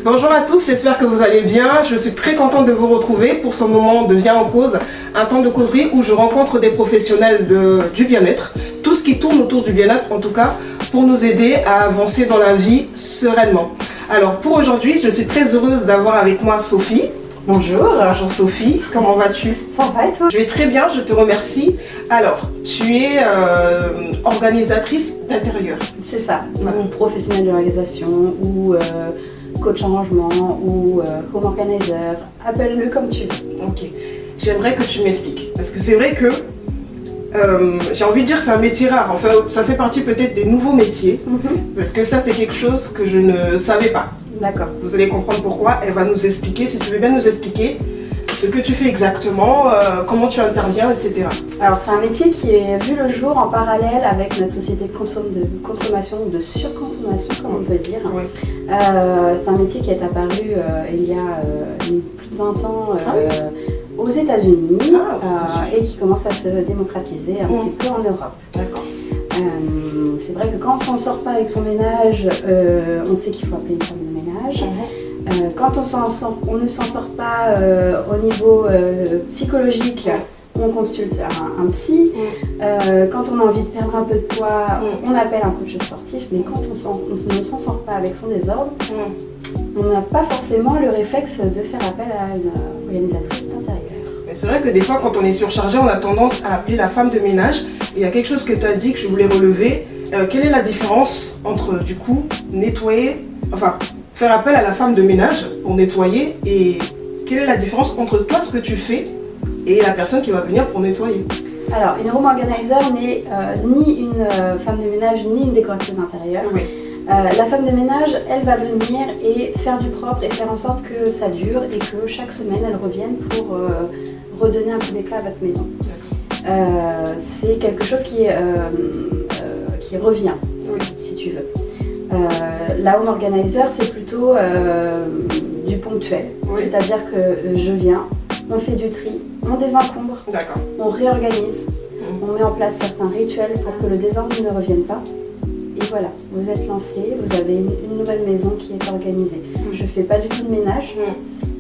Bonjour à tous, j'espère que vous allez bien. Je suis très contente de vous retrouver pour ce moment de Viens en cause, un temps de causerie où je rencontre des professionnels du bien-être, tout ce qui tourne autour du bien-être en tout cas, pour nous aider à avancer dans la vie sereinement. Alors pour aujourd'hui, je suis très heureuse d'avoir avec moi Sophie. Bonjour. Bonjour Sophie, comment vas-tu? Ça va et toi? Je vais très bien, je te remercie. Alors, tu es organisatrice d'intérieur. C'est ça, Voilà. ou professionnel de l'organisation, ou coach en rangement, ou home organizer, appelle-le comme tu veux. Ok, j'aimerais que tu m'expliques. Parce que c'est vrai que, j'ai envie de dire c'est un métier rare. Enfin, ça fait partie peut-être des nouveaux métiers. Parce que ça, c'est quelque chose que je ne savais pas. D'accord. Vous allez comprendre pourquoi. Elle va nous expliquer, si tu veux bien nous expliquer ce que tu fais exactement, comment tu interviens, etc. Alors c'est un métier qui est vu le jour en parallèle avec notre société de consommation, de surconsommation comme on peut dire. Ouais. C'est un métier qui est apparu il y a plus de 20 ans aux États-Unis et qui commence à se démocratiser un petit peu en Europe. D'accord. C'est vrai que quand on s'en sort pas avec son ménage, on sait qu'il faut appeler une femme de ménage. Quand on ne s'en sort pas au niveau psychologique, on consulte un psy. Quand on a envie de perdre un peu de poids, on appelle un coach sportif. Mais quand on ne s'en sort pas avec son désordre, on n'a pas forcément le réflexe de faire appel à une organisatrice d'intérieur. C'est vrai que des fois, quand on est surchargé, on a tendance à appeler la femme de ménage. Et il y a quelque chose que tu as dit que je voulais relever. Quelle est la différence entre, du coup, nettoyer, enfin, faire appel à la femme de ménage pour nettoyer, et quelle est la différence entre toi, ce que tu fais, et la personne qui va venir pour nettoyer? Alors, une home organizer n'est ni une femme de ménage, ni une décoratrice d'intérieur. Oui. La femme de ménage, elle va venir et faire du propre et faire en sorte que ça dure et que chaque semaine, elle revienne pour redonner un coup d'éclat à votre maison. C'est quelque chose qui revient, si tu veux. La home organizer, c'est plutôt du ponctuel. C'est-à-dire que je viens, on fait du tri, on désencombre, on réorganise, on met en place certains rituels pour que le désordre ne revienne pas. Et voilà, vous êtes lancé, vous avez une nouvelle maison qui est organisée. Je ne fais pas du tout de ménage,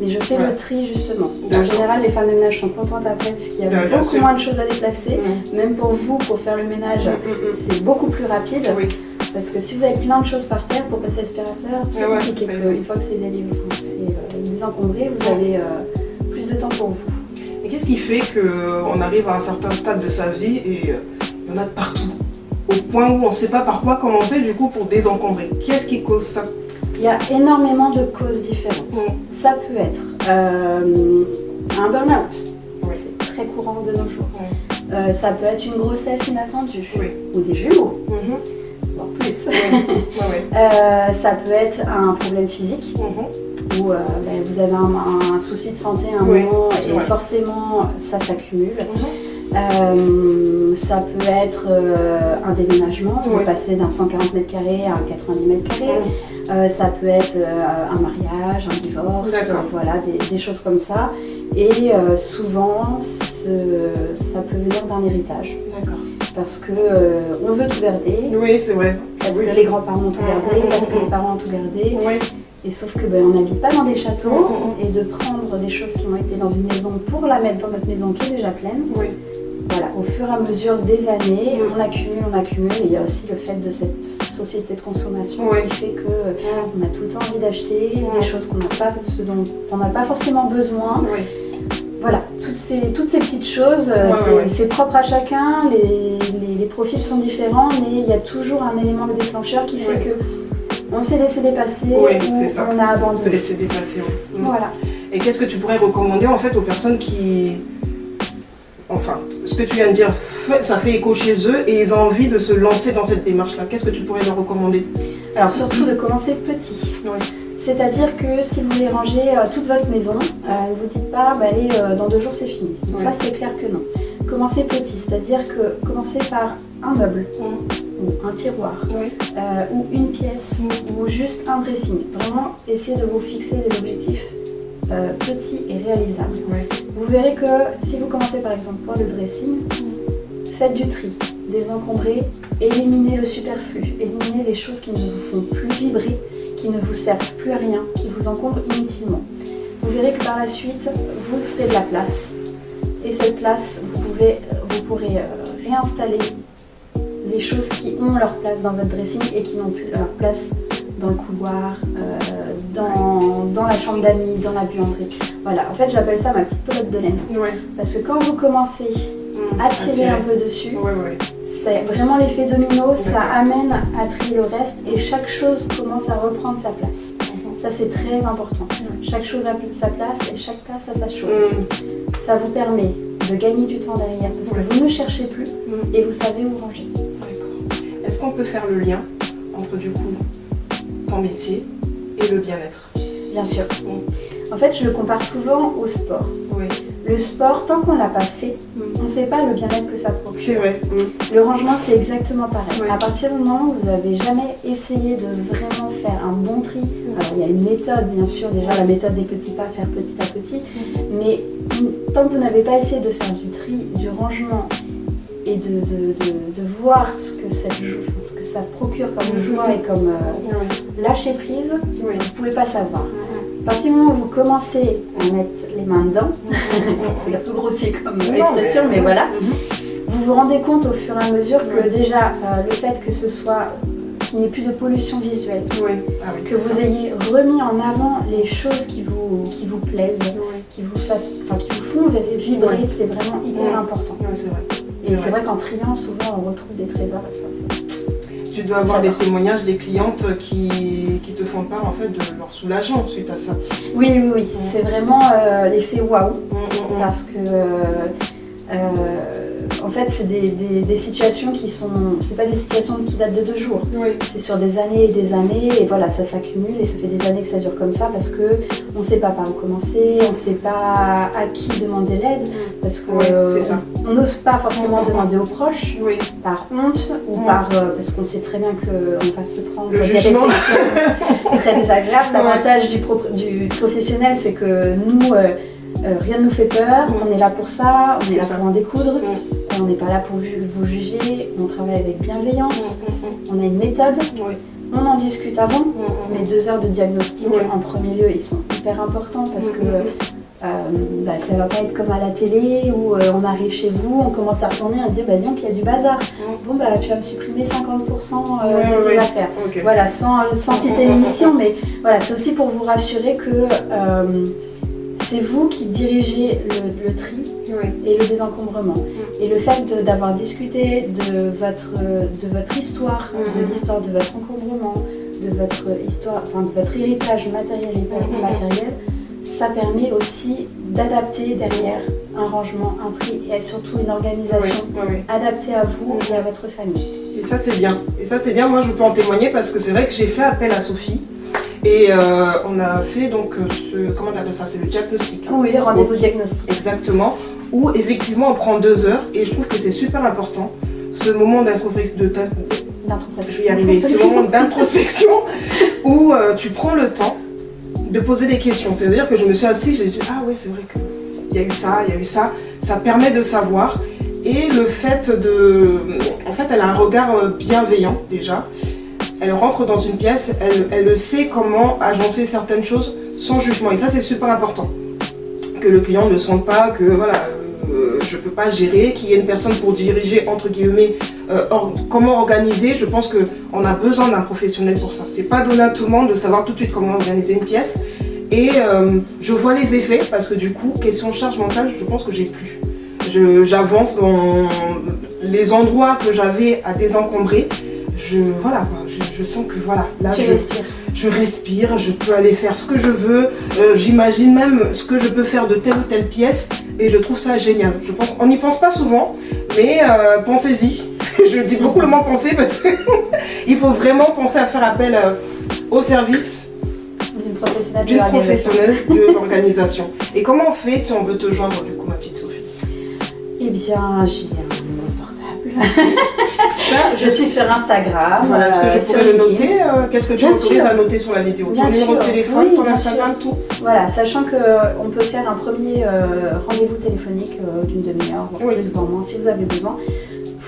mais je fais le tri justement. En général, les femmes de ménage sont contentes après parce qu'il y a beaucoup moins de choses à déplacer. Même pour vous, pour faire le ménage, c'est beaucoup plus rapide. Parce que si vous avez plein de choses par terre pour passer l'aspirateur, c'est compliqué. Une fois que c'est désencombré, vous avez plus de temps pour vous. Et qu'est-ce qui fait qu'on arrive à un certain stade de sa vie et il y en a de partout, au point où on ne sait pas par quoi commencer du coup pour désencombrer? Qu'est-ce qui cause ça? Il y a énormément de causes différentes. Ça peut être un burn-out, c'est très courant de nos jours. Ça peut être une grossesse inattendue ou des jumeaux. Voire plus. Ça peut être un problème physique où vous avez un souci de santé à un moment et forcément ça s'accumule. Ça peut être un déménagement, vous passez d'un 140 mètres carrés à un 90 mètres carrés. Ça peut être un mariage, un divorce, voilà, des choses comme ça. Et souvent, ça peut venir d'un héritage. Parce que on veut tout garder. Oui, c'est vrai. Parce que les grands-parents ont tout gardé, parce que les parents ont tout gardé. Et sauf que on n'habite pas dans des châteaux. Et de prendre des choses qui ont été dans une maison pour la mettre dans notre maison qui est déjà pleine. Voilà, au fur et à mesure des années, on accumule. Et il y a aussi le fait de cette société de consommation qui fait qu'on a tout le temps envie d'acheter des choses dont on n'a pas forcément besoin. Voilà, toutes ces petites choses, c'est propre à chacun, les profils sont différents, mais il y a toujours un élément de déclencheur qui fait que on s'est laissé dépasser ou on a abandonné. Se laisser dépasser, Voilà. Et qu'est-ce que tu pourrais recommander en fait aux personnes qui... Enfin, ce que tu viens de dire, ça fait écho chez eux et ils ont envie de se lancer dans cette démarche-là. Qu'est-ce que tu pourrais leur recommander? Alors surtout de commencer petit. C'est-à-dire que si vous voulez ranger toute votre maison, ne vous dites pas allez, dans 2 jours c'est fini. Ça c'est clair que non. Commencez petit, c'est-à-dire que commencez par un meuble, ou un tiroir, ou une pièce, ou juste un dressing. Vraiment essayez de vous fixer des objectifs petits et réalisables. Vous verrez que si vous commencez par exemple par le dressing, faites du tri, désencombrez, éliminez le superflu, éliminez les choses qui ne vous font plus vibrer qui ne vous servent plus à rien, qui vous encombrent inutilement. Vous verrez que par la suite, vous ferez de la place. Et cette place, vous pourrez réinstaller les choses qui ont leur place dans votre dressing et qui n'ont plus leur place dans le couloir, dans la chambre d'amis, dans la buanderie. Voilà, en fait j'appelle ça ma petite pelote de laine. Ouais. Parce que quand vous commencez à tirer un peu dessus, c'est vraiment l'effet domino, ça amène à trier le reste et chaque chose commence à reprendre sa place. Ça c'est très important. Chaque chose a sa place et chaque place a sa chose. Ça vous permet de gagner du temps derrière parce que vous ne cherchez plus et vous savez où ranger. D'accord. Est-ce qu'on peut faire le lien entre du coup ton métier et le bien-être? Bien sûr. En fait, je le compare souvent au sport. Le sport, tant qu'on ne l'a pas fait, on ne sait pas le bien-être que ça procure. C'est vrai. Le rangement, c'est exactement pareil. À partir du moment où vous n'avez jamais essayé de vraiment faire un bon tri, alors il y a une méthode, bien sûr, déjà la méthode des petits pas, faire petit à petit, mais tant que vous n'avez pas essayé de faire du tri, du rangement, et de voir ce que ça procure comme joie et comme lâcher prise, vous ne pouvez pas savoir. À partir du moment où vous commencez à mettre les mains dedans, c'est un peu grossier comme expression, mais voilà, vous vous rendez compte au fur et à mesure que déjà le fait que ce soit qu'il n'y ait plus de pollution visuelle, que vous ayez remis en avant les choses qui vous plaisent, qui vous font vibrer, c'est vraiment hyper important. C'est vrai. Et c'est vrai qu'en triant, souvent on retrouve des trésors. Tu dois avoir des témoignages des clientes qui te font part en fait de leur soulagement suite à ça. Oui, c'est vraiment l'effet waouh. Parce que en fait c'est des situations qui sont, c'est pas des situations qui datent de 2 jours. C'est sur des années et des années et voilà, ça s'accumule et ça fait des années que ça dure comme ça parce que on ne sait pas par où commencer, on ne sait pas à qui demander l'aide parce que on n'ose pas forcément demander aux proches par honte ou parce qu'on sait très bien qu'on va se prendre des réflexions très désagréables. L'avantage du professionnel, c'est que nous rien ne nous fait peur, on est là pour ça, on est là pour en découdre, on n'est pas là pour vous juger, on travaille avec bienveillance, on a une méthode, on en discute avant, mais 2 heures de diagnostic en premier lieu, ils sont hyper importants parce que ça va pas être comme à la télé où on arrive chez vous, on commence à retourner et dire donc il y a du bazar. Bon tu vas me supprimer 50% de tes affaires. Voilà, sans citer l'émission, mais voilà, c'est aussi pour vous rassurer que c'est vous qui dirigez le tri et le désencombrement. Et le fait d'avoir discuté de votre histoire, de l'histoire de votre encombrement, de votre histoire, de votre héritage matériel et immatériel, ça permet aussi d'adapter derrière un rangement, un tri et surtout une organisation adaptée à vous et à votre famille. Et ça c'est bien. Moi je peux en témoigner parce que c'est vrai que j'ai fait appel à Sophie. Et on a fait donc comment on appelle ça, c'est le diagnostic. Oui, rendez-vous diagnostic. Exactement, où effectivement on prend 2 heures et je trouve que c'est super important, ce moment d'introspection où tu prends le temps de poser des questions. C'est-à-dire que je me suis assise, j'ai dit c'est vrai qu'il y a eu ça, ça permet de savoir. Et le fait en fait elle a un regard bienveillant déjà. Elle rentre dans une pièce, elle sait comment agencer certaines choses sans jugement. Et ça, c'est super important. Que le client ne sente pas que je ne peux pas gérer, qu'il y ait une personne pour diriger, entre guillemets, comment organiser. Je pense qu'on a besoin d'un professionnel pour ça. C'est pas donné à tout le monde de savoir tout de suite comment organiser une pièce. Et je vois les effets parce que du coup, question charge mentale, je pense que j'ai plus. J'avance dans les endroits que j'avais à désencombrer. Je sens que là je respire, je peux aller faire ce que je veux, j'imagine même ce que je peux faire de telle ou telle pièce et je trouve ça génial. On n'y pense pas souvent, mais pensez-y. Je dis beaucoup le mot penser parce qu'il faut vraiment penser à faire appel au service d'une professionnelle de l'organisation. Et comment on fait si on veut te joindre du coup, ma petite Sophie? Eh bien, j'ai un numéro portable. Je suis sur Instagram. Voilà, est-ce que je pourrais le noter? Qu'est-ce que tu autorises à noter sur la vidéo? Ton numéro de téléphone, ton Instagram, tout? Voilà, sachant qu'on peut faire un premier rendez-vous téléphonique d'une demi-heure, voire plus, voire moins, si vous avez besoin,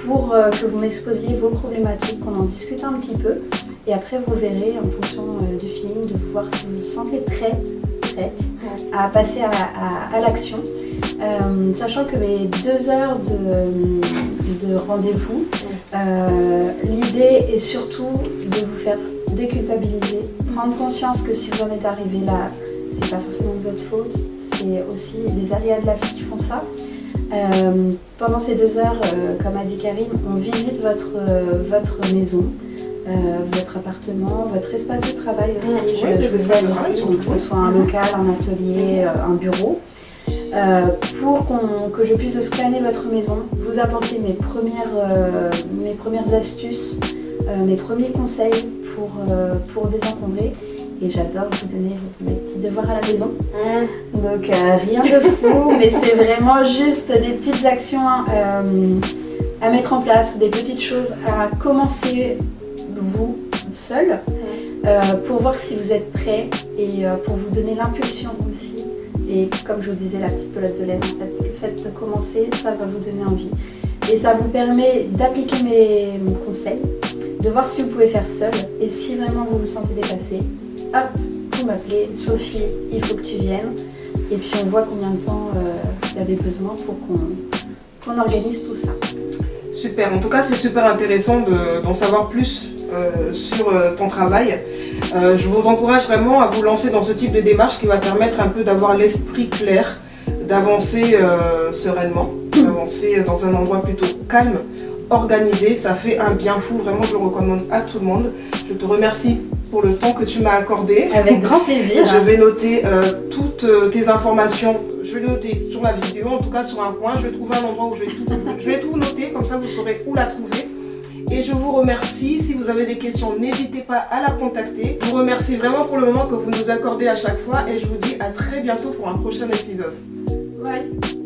pour que vous m'exposiez vos problématiques, qu'on en discute un petit peu. Et après, vous verrez, en fonction du feeling, de voir si vous vous sentez prête à passer à l'action. Sachant que mes 2 heures de rendez-vous, l'idée est surtout de vous faire déculpabiliser, prendre conscience que si vous en êtes arrivé là, c'est pas forcément de votre faute, c'est aussi les aléas de la vie qui font ça. Pendant ces 2 heures, comme a dit Karine, on visite votre maison, votre appartement, votre espace de travail aussi. Je vous aide aussi, donc que ce soit un local, un atelier, un bureau. Pour que je puisse scanner votre maison, vous apporter mes premières astuces, mes premiers conseils pour désencombrer. Et j'adore vous donner mes petits devoirs à la maison. Donc rien de fou, mais c'est vraiment juste des petites actions à mettre en place, des petites choses à commencer vous seul pour voir si vous êtes prêt et pour vous donner l'impulsion aussi. Et comme je vous disais, la petite pelote de laine, en fait, le fait de commencer, ça va vous donner envie. Et ça vous permet d'appliquer mes conseils, de voir si vous pouvez faire seul. Et si vraiment vous vous sentez dépassé, hop, vous m'appelez, Sophie, il faut que tu viennes. Et puis on voit combien de temps vous avez besoin pour qu'on organise tout ça. Super, en tout cas c'est super intéressant d'en savoir plus sur ton travail. Je vous encourage vraiment à vous lancer dans ce type de démarche qui va permettre un peu d'avoir l'esprit clair, d'avancer sereinement, d'avancer dans un endroit plutôt calme, organisé. Ça fait un bien fou, vraiment je le recommande à tout le monde. Je te remercie pour le temps que tu m'as accordé. Avec grand plaisir. Je vais noter toutes tes informations. Je vais noter sur la vidéo, en tout cas sur un coin. Je vais trouver un endroit où je vais tout noter, comme ça vous saurez où la trouver. Et je vous remercie. Si vous avez des questions, n'hésitez pas à la contacter. Je vous remercie vraiment pour le moment que vous nous accordez à chaque fois et je vous dis à très bientôt pour un prochain épisode. Bye.